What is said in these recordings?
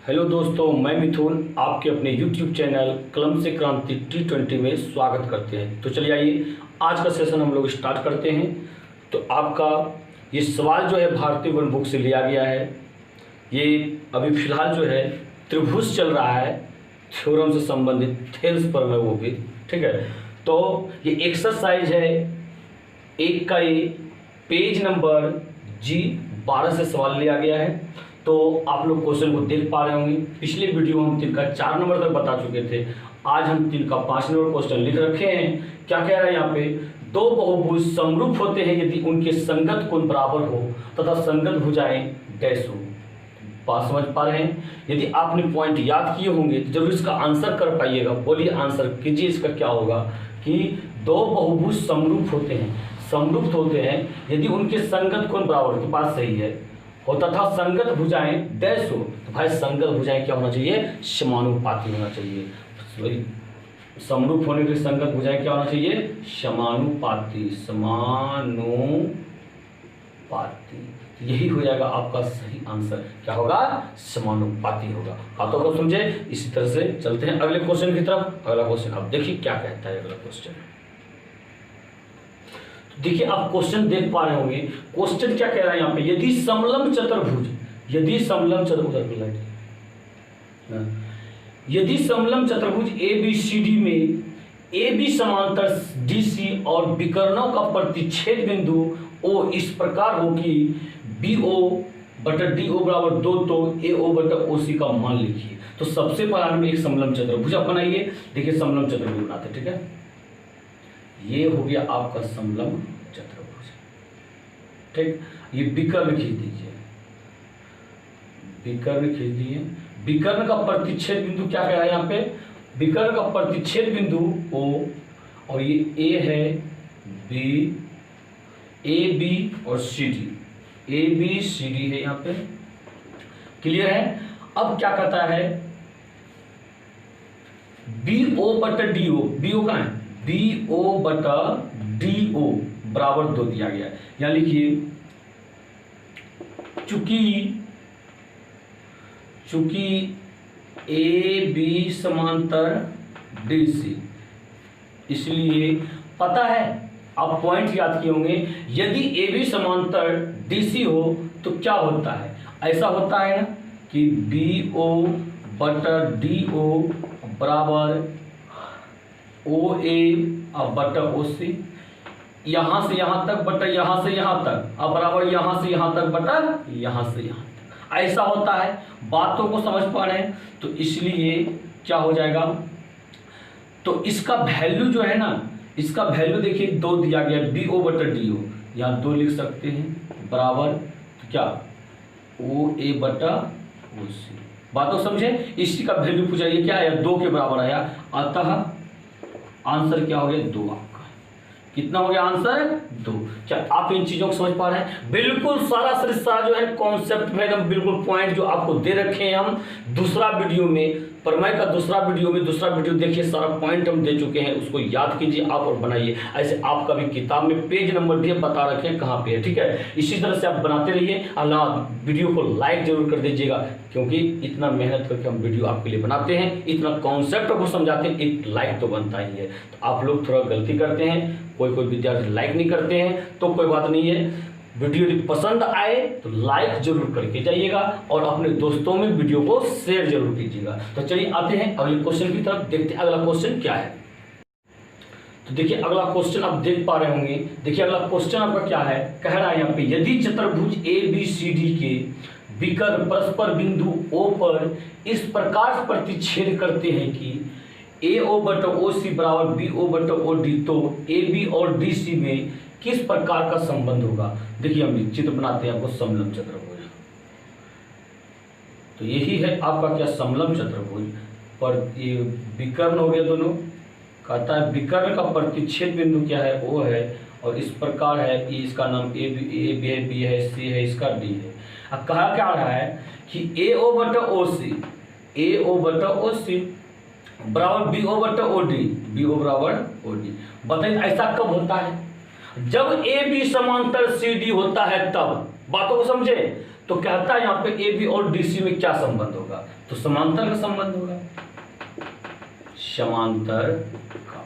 Hello दोस्तों, मैं मिथुन आपके अपने YouTube चैनल कलम से क्रांति T20 में स्वागत करते हैं। तो चलिए आइए आज का सेशन हम लोग स्टार्ट करते हैं। तो आपका ये सवाल जो है भारतीय वन बुक से लिया गया है। ये अभी फिलहाल जो है त्रिभुज चल रहा है, थ्योरम से संबंधित थेल्स पर में वो भी ठीक है। तो ये एक्सरसाइज है एक का ये पेज नंबर G12 से सवाल लिया गया है। तो आप लोग क्वेश्चन को देख पा रहे होंगे। पिछले वीडियो हम 3 का 4 नंबर तक बता चुके थे। आज हम 3 का 5 नंबर क्वेश्चन लिख रखे हैं। क्या कह रहा है यहाँ पे, दो बहुभुज समरूप होते हैं यदि उनके संगत कोण बराबर हो तथा संगत भुजाएं डैश हो। बात समझ पा रहे हैं? यदि आपने पॉइंट याद किए होंगे तो जरूर इसका आंसर कर पाइएगा। बोलिए आंसर कीजिए। इसका क्या होगा कि दो बहुभुज समरूप होते हैं यदि उनके संगत कोण बराबर, तो बात सही है, हो तथा संगत भुजाएं डैश हो। तो भाई संगत भुजाएं क्या होना चाहिए? समानुपाती होना चाहिए। समरूप होने के संगत भुजाएं क्या होना चाहिए? समानुपाती। यही हो जाएगा आपका सही आंसर। क्या होगा? समानुपाती होगा। बातों को समझे। इसी तरह से चलते हैं अगले क्वेश्चन की तरफ। अगला क्वेश्चन आप देखिए क्या कहता है। अगला क्वेश्चन देखिए, आप क्वेश्चन देख पा रहे होंगे। क्वेश्चन क्या कह रहा है यहाँ पे, यदि समलंब चतुर्भुज ए बी सी डी में ए बी समांतर डी सी और विकर्णों का प्रतिच्छेद बिंदु ओ इस प्रकार हो कि बी ओ बटा डी ओ बराबर 2, तो ए ओ बटा ओ सी का मान लिखिए। तो सबसे पहले हम एक समलंब चतुर्भुज बनाइए। देखिए समलंब चतुर्भुज बनाते, ठीक है। ये हो गया आपका समलंब चतुर्भुज, ठीक। ये विकर्ण खींच दीजिए, विकर्ण का प्रतिच्छेद बिंदु क्या कह रहा है यहाँ पे? विकर्ण का प्रतिच्छेद बिंदु O और ये A है, B, A B और C D, A B C D है यहाँ पे। क्लियर है? अब क्या कहता है, BO बटा DO, BO कहाँ है? BO बटा DO बराबर 2 दिया गया है। यहाँ लिखिए, चूंकि ए बी समांतर डी सी, इसलिए पता है, आप पॉइंट याद किए होंगे, यदि ए बी समांतर डी सी हो तो क्या होता है? ऐसा होता है ना कि बी ओ बटा डी ओ बराबर ओ ए अब बटा ओ सी, यहाँ से यहाँ तक बटा यहाँ से यहाँ तक, अब बराबर यहाँ से यहाँ तक बटा यहाँ से यहाँ तक। ऐसा होता है। बातों को समझ पा रहे हैं? तो इसलिए क्या हो जाएगा, तो इसका वैल्यू जो है ना, इसका वैल्यू देखिए 2 दिया गया, बी ओ बटा डी ओ, यहाँ 2 लिख सकते हैं बराबर तो क्या ओ ए बटा ओ सी। बातों समझे? इसी का वैल्यू पूछा, ये क्या है? 2 के बराबर आया। अतः आंसर क्या हो गया? 2 आपका। कितना हो गया आंसर? 2। क्या आप इन चीजों को समझ पा रहे हैं? बिल्कुल सारा जो है कॉन्सेप्ट में एकदम बिल्कुल पॉइंट जो आपको दे रखे हैं हम दूसरा वीडियो में, प्रमेय का दूसरा वीडियो देखिए, सारा पॉइंट हम दे चुके हैं। उसको याद कीजिए आप और बनाइए। ऐसे आपका भी किताब में पेज नंबर भी बता रखे हैं कहाँ पे है, ठीक है। इसी तरह से आप बनाते रहिए। अल्लाह, वीडियो को लाइक जरूर कर दीजिएगा, क्योंकि इतना मेहनत करके हम वीडियो आपके लिए बनाते हैं, इतना कॉन्सेप्ट को समझाते हैं, एक लाइक तो बनता ही है। तो आप लोग थोड़ा गलती करते हैं, कोई विद्यार्थी लाइक नहीं करते हैं, तो कोई बात नहीं है। वीडियो यदि पसंद आए तो लाइक जरूर करके जाइएगा और अपने दोस्तों में वीडियो को शेयर जरूर कीजिएगा। तो चलिए आते हैं अगले क्वेश्चन की तरफ, देखते हैं अगला क्वेश्चन क्या है। तो देखिए अगला क्वेश्चन आप देख पा रहे होंगे। देखिए अगला क्वेश्चन आपका क्या है, कह रहा है यहाँ पे, यदि चतुर्भुज ए बी सी डी के विकर्ण परस्पर बिंदु O पर इस प्रकार प्रतिच्छेद करते हैं कि ए ओ बटा ओ सी बराबर बी ओ बटा ओ डी, तो ए बी और डी सी में किस प्रकार का संबंध होगा? देखिए हम चित्र बनाते हैं आपको समलंब चतुर्भुज। तो यही है आपका क्या समलंब चतुर्भुज पर ये विकर्ण हो गया दोनों। कहता है विकर्ण का प्रतिच्छेद बिंदु क्या है? O है और इस प्रकार है, इसका नाम ए बी है, बी है, सी है, इसका डी है। अब कहा क्या रहा है कि ए ओ बटा ओ सी बराबर बी ओ बटा ओ डी, बी ओ बराबर ओ डी। बताइए ऐसा कब होता है? जब ए बी समांतर सी डी होता है तब। बातों को समझे। तो कहता है यहाँ पे ए बी और डी सी में क्या संबंध होगा, तो समांतर का संबंध होगा, समांतर का,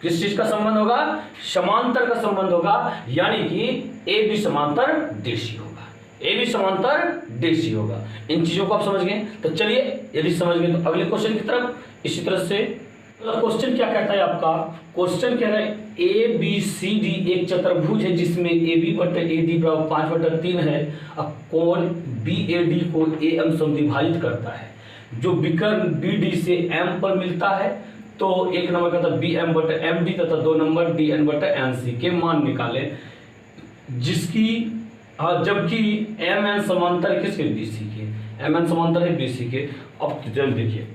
किस चीज का संबंध होगा, समांतर का संबंध होगा, यानी कि ए बी समांतर डी सी होगा, ए बी समांतर डी सी होगा। इन चीजों को आप समझ गए। तो चलिए यदि समझ गए तो अगले क्वेश्चन की तरफ इसी तरह से क्वेश्चन क्या कहता है आपका, क्वेश्चन कह रहा है ए बी सी डी एक चतुर्भुज है जिसमें ए बी बटे ए डी बराबर 5/3 है। अब कोण बी ए डी को ए एम समद्विभाजित करता है, जो विकर्ण बी डी से एम पर मिलता है। तो एक नंबर कहता है बी एम बटे एम डी तथा 2 नंबर डी एन बटे एन सी के मान निकाले, जिसकी जबकि एम एन समांतर किसके, बी सी के, एम एन समांतर है बी सी के। अब जल्द देखिए,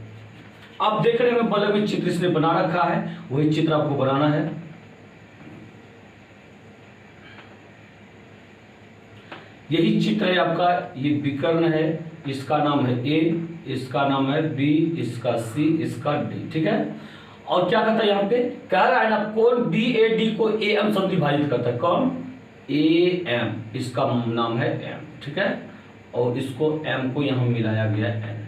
आप देख रहे हैं बगल में चित्र इसने बना रखा है, वही चित्र आपको बनाना है। यही चित्र है आपका, ये विकर्ण है, इसका नाम है ए, इसका नाम है बी, इसका सी, इसका डी, ठीक है। और क्या कहता है यहाँ पे, कह रहा है ना कोण बी ए डी को ए एम समद्विभाजित करता है, कौन, ए एम, इसका नाम है एम, ठीक है। और इसको एम को यहाँ मिलाया गया एन,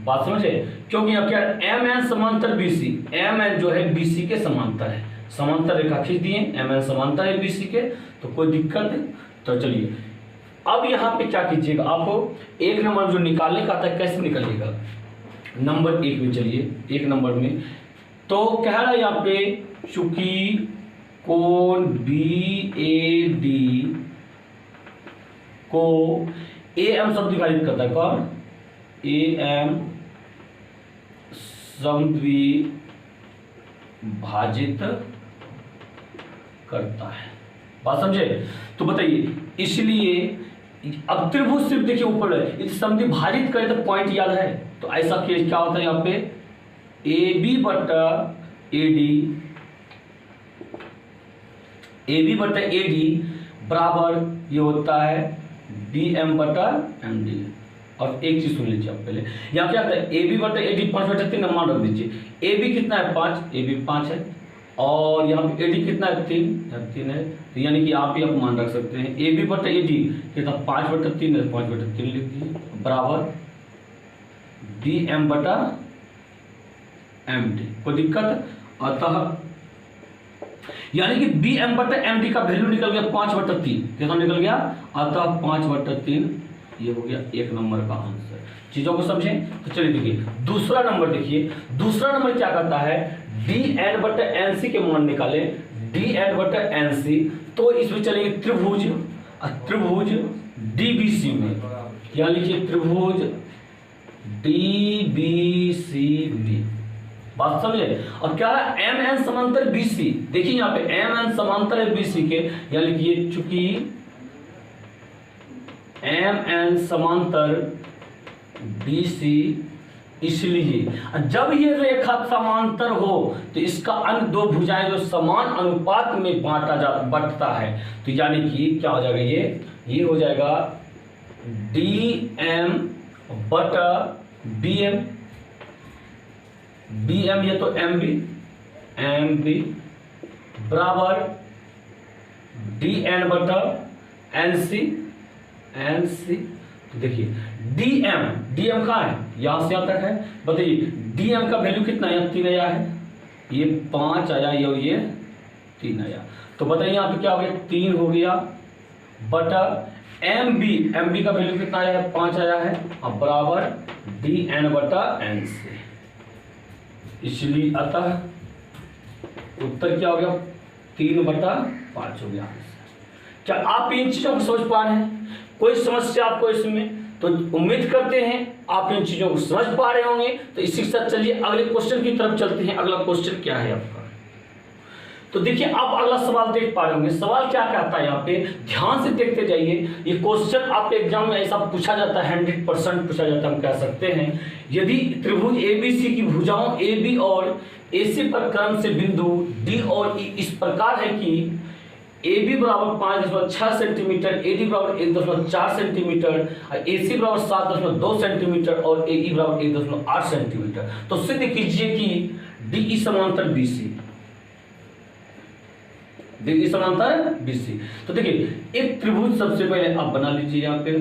बात समझे, क्योंकि अब क्या एम एन समांतर बी सी, एम एन जो है बी सी के समांतर है, समांतर रेखा खींच दिए, एम एन समांतर है बी सी के, तो कोई दिक्कत नहीं। तो चलिए अब यहाँ पे क्या कीजिएगा, आपको एक नंबर जो निकालने का आता है कैसे निकलिएगा, नंबर 1 में चलिए, एक नंबर में तो कह रहा है यहाँ पे चूंकि कोण बी ए डी को ए एम समद्विभाजित करता है, कौन, ए एम समद्विभाजित करता है, बात समझे। तो बताइए, इसलिए अब त्रिभुज सिर्फ देखिए ऊपर है, इसे समद्विभाजित करे तो पॉइंट याद है, तो ऐसा केस क्या होता है यहाँ पे ए बी बटा ए डी, ए बी बटा ए डी बराबर ये होता है डी एम बटा एम डी। और एक चीज सुन लीजिए आप पहले, यहाँ क्या होता है ए बी बटा ए डी 5/3 मान रख दीजिए, ए बी कितना है 5, ए बी 5 है, और यहाँ पे ए डी कितना है 3 है, तो यानी कि आप ही आप मान रख सकते हैं ए बी बटा ए डी कितना 5/3 है, 5/3 लिख दीजिए बराबर डी एम बटा एम डी, कोई दिक्कत। अतः यानी कि बी एम बटा एम डी का वैल्यू निकल गया 5/3, कितना निकल गया, अतः 5/3 ये हो गया एक नंबर का आंसर। चीजों को समझें। तो चलिए देखिए दूसरा नंबर, देखिए दूसरा नंबर क्या कहता है, डी एन बटा एन सी के मान निकाले, डी एन बटा एन सी। तो इसमें चलेंगे त्रिभुज, त्रिभुज डी बी सी में, यहाँ लिखिए त्रिभुज डी बी सी बी, बात समझे। और क्या है एम एन समांतर बी सी, देखिए यहाँ पे एम एन समांतर है बी सी के, यहाँ लिखिए चूंकि एम एन समांतर बी सी, इसलिए जब ये रेखा समांतर हो तो इसका अन्य दो भुजाएं जो समान अनुपात में बंटता है, तो यानी कि क्या हो जाएगा, ये हो जाएगा डी एम बटा बी एम, बी एम ये तो एम बी बराबर डी एन बटा एन सी, तो देखिए डी एम कहाँ है, यहां से यहां तक है, बताइए डी एम का वैल्यू कितना है, 3 आया है, ये 5 आया, ये 3 आया, तो बताइए यहाँ पे क्या हो गया, 3 हो गया बटा एम बी का वैल्यू कितना आया है, 5 आया है, अब बराबर डी एन बटा एन सी, इसलिए अतः उत्तर क्या हो गया, 3/5 हो गया। क्या आप इन चीजों को समझ पा रहे हैं, कोई समस्या आपको इसमें, तो उम्मीद करते हैं आप इन चीजों को समझ पा रहे होंगे। तो इसी के साथ चलिए अगले क्वेश्चन की तरफ चलते हैं। अगला क्वेश्चन क्या है आपका, तो देखिए आप अगला सवाल देख पा रहे होंगे, सवाल क्या कहता है यहाँ पे, ध्यान से देखते जाइए। ये क्वेश्चन आपके एग्जाम में ऐसा पूछा जाता है, 100% पूछा जाता है, हम कह सकते हैं। यदि त्रिभुज एबीसी की भुजाओं ए बी और एसी पर क्रम से बिंदु डी और ई इस प्रकार है कि ए बी बराबर 5.6 सेंटीमीटर, ए डी बराबर 1.4 सेंटीमीटर, ए सी बराबर 7.2 सेंटीमीटर और ए ई बराबर 1.8 सेंटीमीटर, तो सिद्ध कीजिए कि डी ई समांतर बी सी। DE समांतर BC। तो देखिए एक त्रिभुज सबसे पहले आप बना लीजिए यहाँ पे,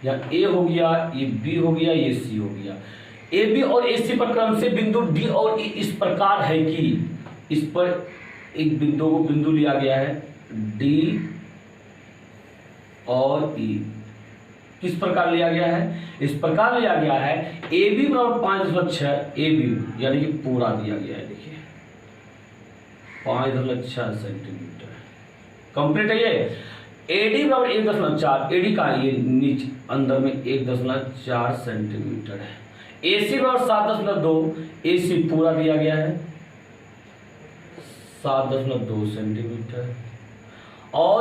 या A हो गया, ये B हो गया, ये C हो गया। AB और AC पर क्रम से बिंदु D और E इस प्रकार है कि इस पर एक बिंदु लिया गया है D और E, किस प्रकार लिया गया है, इस प्रकार लिया गया है AB बराबर 5.6 AB यानी कि पूरा दिया गया है, देखिए 5.6 सेंटीमीटर कंप्लीट है ये। AD बराबर 1.4, AD का ये नीचे अंदर में 1.4 सेंटीमीटर है। AC बराबर 7.2, AC पूरा दिया गया है 7.2 सेंटीमीटर। और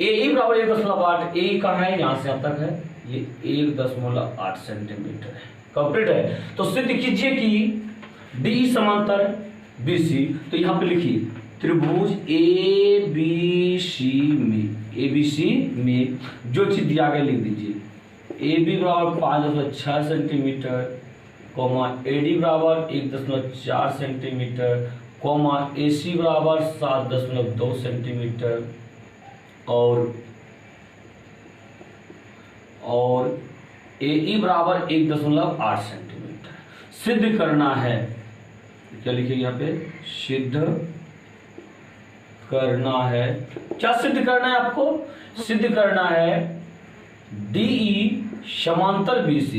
AE बराबर 1.8, AE कहाँ है, यहाँ से अब तक है, ये 1.8 सेंटीमीटर है, कंप्लीट है। तो सिद्ध कीजिए कि DE समांतर BC, तो यहाँ पे लिखिए त्रिभुज ABC में जो चीज दिया गया लिख दीजिए। AB बराबर 5.6 सेंटीमीटर, कॉमा AD बराबर 1.4 सेंटीमीटर, कॉमा AC बराबर 7.2 सेंटीमीटर और AE बराबर 1.8 सेंटीमीटर सिद्ध करना है। क्या लिखिए यहाँ पे, सिद्ध करना है। क्या सिद्ध करना है आपको, सिद्ध करना है DE समांतर BC,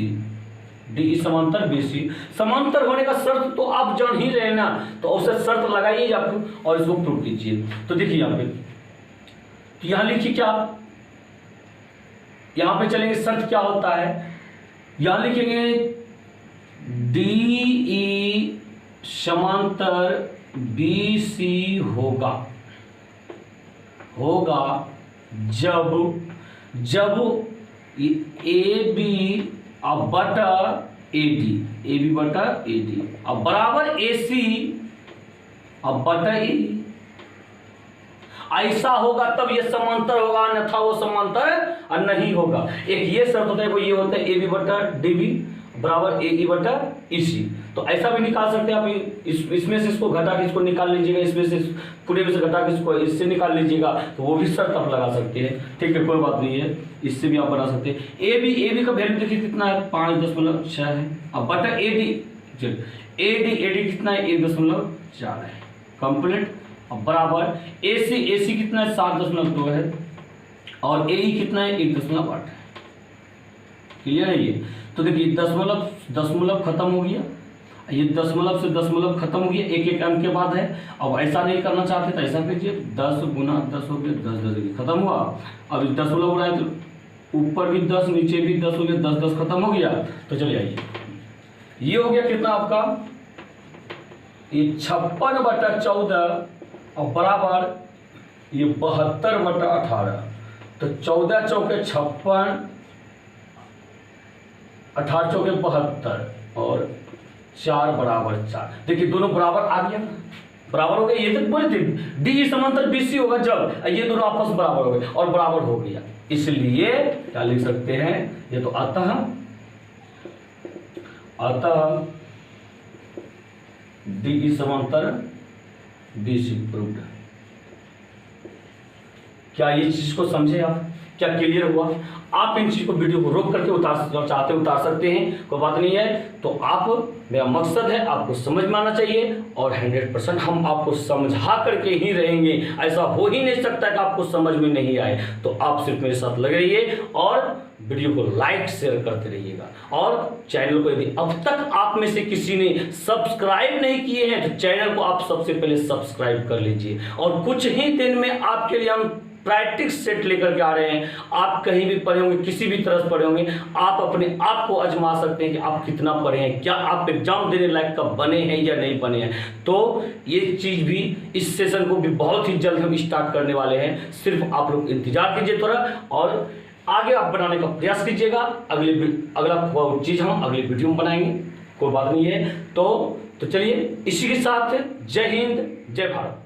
DE समांतर BC। समांतर होने का शर्त तो आप जान ही रहे ना, तो उसे शर्त लगाइए आप और इसको प्रूव कीजिए। तो देखिए यहाँ पे, तो यहाँ लिखिए क्या, यहाँ पे चलेंगे शर्त क्या होता है, यहाँ लिखेंगे DE समांतर BC होगा जब AB बटा AD अब बराबर AC बटा AE। ऐसा होगा तब ये समांतर होगा, अन्यथा वो समांतर नहीं होगा। एक ये शर्त होता है, वो ये होता है AB बटा DB बराबर AE बटा EC। तो ऐसा भी निकाल सकते हैं आप, इसमें से इसको घटा के इसको निकाल लीजिएगा, इसमें से पूरे में से घटा के इसको इससे निकाल लीजिएगा, तो वो भी शर्त आप लगा सकते हैं, ठीक है, कोई बात नहीं है, इससे भी आप बना सकते हैं। AB का वैल्यू देखिए कितना है, 5.6 है। अब बटा AD कितना है, 1.4 है, कंप्लीट। अब बराबर AC कितना है, 7.2 है, और AE कितना है, 1.8 है। क्लियर है ये। तो देखिए दशमलव खत्म हो गया, ये दशमलव से दशमलव खत्म हो गया, एक अंक के बाद है। अब ऐसा नहीं करना चाहते तो ऐसा कीजिए, 10 गुना 10 हो गया, 10 खत्म हुआ। अब दशमलव हो रहा है तो ऊपर भी 10 नीचे भी 10 हो गया, 10 खत्म हो गया। तो चलिए आइए, ये हो गया कितना आपका, ये 56/14 और बराबर ये 72/18। तो 14 चौके 56, 18 चौके 72 और 4 बराबर 4। देखिए दोनों बराबर आ गया, बराबर हो गया। ये तक बोले थे DE समांतर BC होगा जब ये दोनों आपस में बराबर हो गए, और बराबर हो गया, इसलिए क्या लिख सकते हैं, ये तो अतः DE समांतर BC प्रूव्ड। क्या ये चीज को समझे आप, क्या क्लियर हुआ? आप इन चीज को वीडियो को रोक करके उतार सकते हैं, कोई बात नहीं है। तो आप, मेरा मकसद है आपको समझ में आना चाहिए, और 100% हम आपको समझा करके ही रहेंगे। ऐसा हो ही नहीं सकता कि आपको समझ में नहीं आए। तो आप सिर्फ मेरे साथ लगे रहिए और वीडियो को लाइक शेयर करते रहिएगा। और चैनल को यदि अब तक आप में से किसी ने सब्सक्राइब नहीं किए हैं तो चैनल को आप सबसे पहले सब्सक्राइब कर लीजिए। और कुछ ही दिन में आपके लिए हम प्रैक्टिस सेट लेकर के आ रहे हैं। आप कहीं भी पढ़े होंगे, किसी भी तरह से पढ़े होंगे, आप अपने आप को आजमा सकते हैं कि आप कितना पढ़े हैं, क्या आप एग्जाम देने लायक का बने हैं या नहीं बने हैं। तो ये चीज भी, इस सेशन को भी बहुत ही जल्द हम स्टार्ट करने वाले हैं। सिर्फ आप लोग इंतजार कीजिए थोड़ा, और आगे आप बनाने का प्रयास कीजिएगा। अगला चीज हम अगले वीडियो में बनाएंगे, कोई बात नहीं है। तो चलिए, इसी के साथ जय हिंद, जय भारत।